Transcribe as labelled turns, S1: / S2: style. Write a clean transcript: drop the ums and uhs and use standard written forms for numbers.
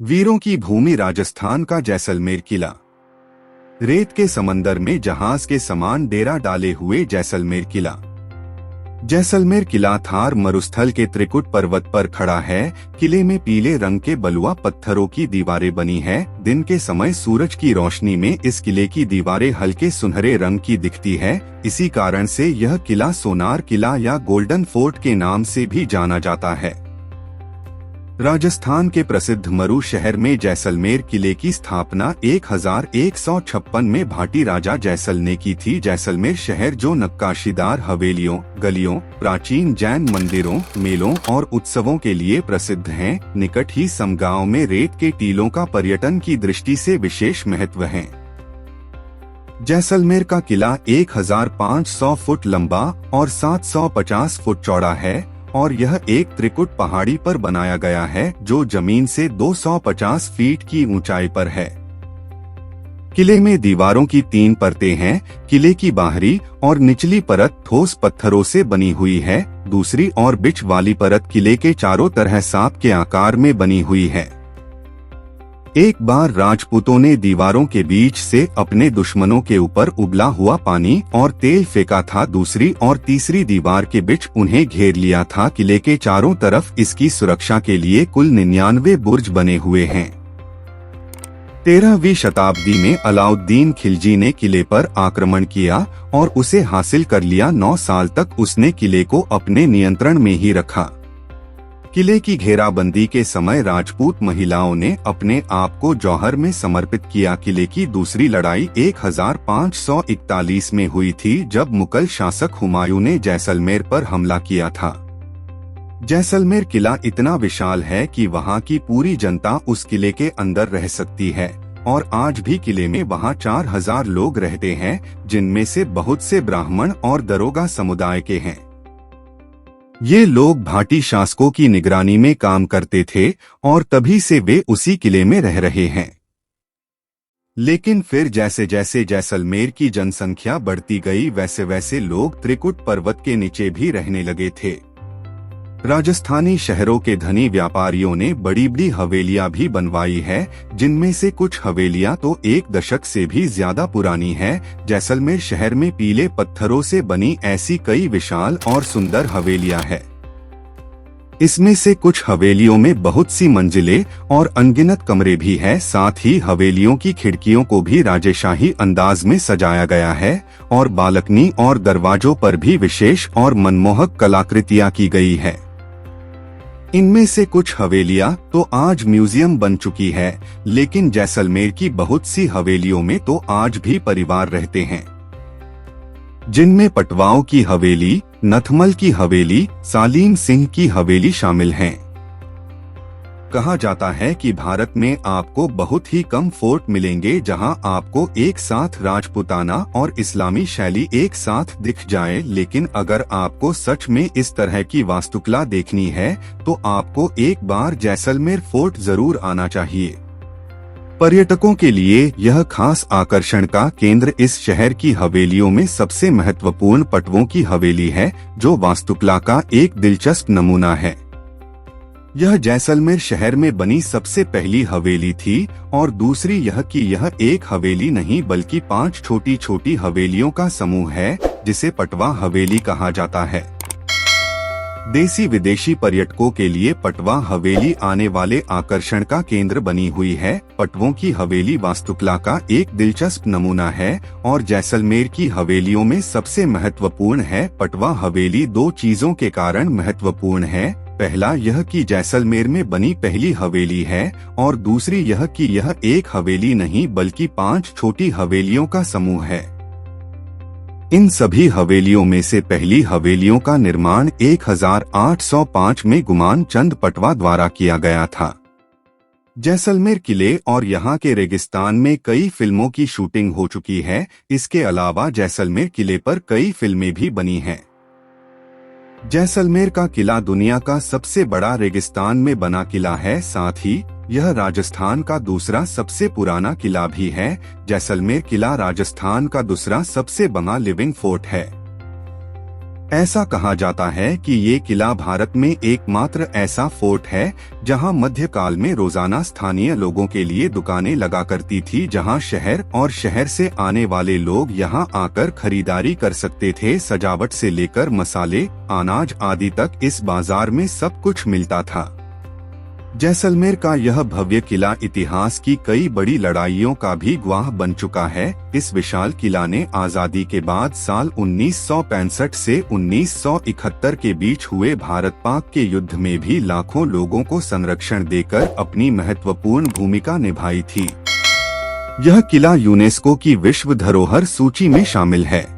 S1: वीरों की भूमि राजस्थान का जैसलमेर किला। रेत के समंदर में जहाज के समान डेरा डाले हुए जैसलमेर किला। जैसलमेर किला थार मरुस्थल के त्रिकुट पर्वत पर खड़ा है। किले में पीले रंग के बलुआ पत्थरों की दीवारें बनी है। दिन के समय सूरज की रोशनी में इस किले की दीवारें हल्के सुनहरे रंग की दिखती है। इसी कारण से यह किला सोनार किला या गोल्डन फोर्ट के नाम से भी जाना जाता है। राजस्थान के प्रसिद्ध मरू शहर में जैसलमेर किले की स्थापना 1156 में भाटी राजा जैसल ने की थी। जैसलमेर शहर जो नक्काशीदार हवेलियों, गलियों, प्राचीन जैन मंदिरों, मेलों और उत्सवों के लिए प्रसिद्ध है। निकट ही समगांव में रेत के टीलों का पर्यटन की दृष्टि से विशेष महत्व है। जैसलमेर का किला 1500 फुट लंबा और 750 फुट चौड़ा है और यह एक त्रिकुट पहाड़ी पर बनाया गया है जो जमीन से 250 फीट की ऊंचाई पर है। किले में दीवारों की 3 परतें हैं। किले की बाहरी और निचली परत ठोस पत्थरों से बनी हुई है। दूसरी और बीच वाली परत किले के चारों तरह सांप के आकार में बनी हुई है। एक बार राजपूतों ने दीवारों के बीच से अपने दुश्मनों के ऊपर उबला हुआ पानी और तेल फेंका था। दूसरी और तीसरी दीवार के बीच उन्हें घेर लिया था। किले के चारों तरफ इसकी सुरक्षा के लिए कुल 99 बुर्ज बने हुए हैं। 13वीं शताब्दी में अलाउद्दीन खिलजी ने किले पर आक्रमण किया और उसे हासिल कर लिया। 9 साल तक उसने किले को अपने नियंत्रण में ही रखा। किले की घेराबंदी के समय राजपूत महिलाओं ने अपने आप को जौहर में समर्पित किया। किले की दूसरी लड़ाई 1541 में हुई थी जब मुगल शासक हुमायूं ने जैसलमेर पर हमला किया था। जैसलमेर किला इतना विशाल है कि वहां की पूरी जनता उस किले के अंदर रह सकती है और आज भी किले में वहां 4000 लोग रहते हैं, जिनमें से बहुत से ब्राह्मण और दरोगा समुदाय के हैं। ये लोग भाटी शासकों की निगरानी में काम करते थे और तभी से वे उसी किले में रह रहे हैं। लेकिन फिर जैसे जैसे जैसलमेर की जनसंख्या बढ़ती गई वैसे वैसे लोग त्रिकुट पर्वत के नीचे भी रहने लगे थे। राजस्थानी शहरों के धनी व्यापारियों ने बड़ी बड़ी हवेलियां भी बनवाई है, जिनमें से कुछ हवेलियां तो 1 दशक से भी ज्यादा पुरानी है। जैसलमेर शहर में पीले पत्थरों से बनी ऐसी कई विशाल और सुंदर हवेलियां हैं। इसमें से कुछ हवेलियों में बहुत सी मंजिलें और अनगिनत कमरे भी हैं। साथ ही हवेलियों की खिड़कियों को भी राजेशाही अंदाज में सजाया गया है और बालकनी और दरवाजों पर भी विशेष और मनमोहक कलाकृतियां की गई है। इनमें से कुछ हवेलियां तो आज म्यूजियम बन चुकी है, लेकिन जैसलमेर की बहुत सी हवेलियों में तो आज भी परिवार रहते हैं, जिनमें पटवाओं की हवेली, नथमल की हवेली, सालीम सिंह की हवेली शामिल हैं। कहा जाता है कि भारत में आपको बहुत ही कम फोर्ट मिलेंगे जहां आपको एक साथ राजपूताना और इस्लामी शैली एक साथ दिख जाए, लेकिन अगर आपको सच में इस तरह की वास्तुकला देखनी है तो आपको एक बार जैसलमेर फोर्ट जरूर आना चाहिए। पर्यटकों के लिए यह खास आकर्षण का केंद्र इस शहर की हवेलियों में सबसे महत्वपूर्ण पटवों की हवेली है, जो वास्तुकला का एक दिलचस्प नमूना है। यह जैसलमेर शहर में बनी सबसे पहली हवेली थी और दूसरी यह कि यह एक हवेली नहीं बल्कि 5 छोटी छोटी हवेलियों का समूह है, जिसे पटवा हवेली कहा जाता है। देसी विदेशी पर्यटकों के लिए पटवा हवेली आने वाले आकर्षण का केंद्र बनी हुई है। पटवों की हवेली वास्तुकला का एक दिलचस्प नमूना है और जैसलमेर की हवेलियों में सबसे महत्वपूर्ण है। पटवा हवेली 2 चीजों के कारण महत्वपूर्ण है। पहला यह कि जैसलमेर में बनी पहली हवेली है और दूसरी यह कि यह एक हवेली नहीं बल्कि 5 छोटी हवेलियों का समूह है। इन सभी हवेलियों में से पहली हवेलियों का निर्माण 1805 में गुमान चंद पटवा द्वारा किया गया था। जैसलमेर किले और यहाँ के रेगिस्तान में कई फिल्मों की शूटिंग हो चुकी है। इसके अलावा जैसलमेर किले पर कई फिल्में भी बनी हैं। जैसलमेर का किला दुनिया का सबसे बड़ा रेगिस्तान में बना किला है। साथ ही यह राजस्थान का दूसरा सबसे पुराना किला भी है। जैसलमेर किला राजस्थान का दूसरा सबसे बड़ा लिविंग फोर्ट है। ऐसा कहा जाता है कि ये किला भारत में एकमात्र ऐसा फोर्ट है जहां मध्यकाल में रोजाना स्थानीय लोगों के लिए दुकानें लगा करती थी, जहां शहर और शहर से आने वाले लोग यहां आकर खरीदारी कर सकते थे। सजावट से लेकर मसाले, अनाज आदि तक इस बाजार में सब कुछ मिलता था। जैसलमेर का यह भव्य किला इतिहास की कई बड़ी लड़ाइयों का भी गवाह बन चुका है। इस विशाल किला ने आजादी के बाद साल 1965 से 1971 के बीच हुए भारत पाक के युद्ध में भी लाखों लोगों को संरक्षण देकर अपनी महत्वपूर्ण भूमिका निभाई थी। यह किला यूनेस्को की विश्व धरोहर सूची में शामिल है।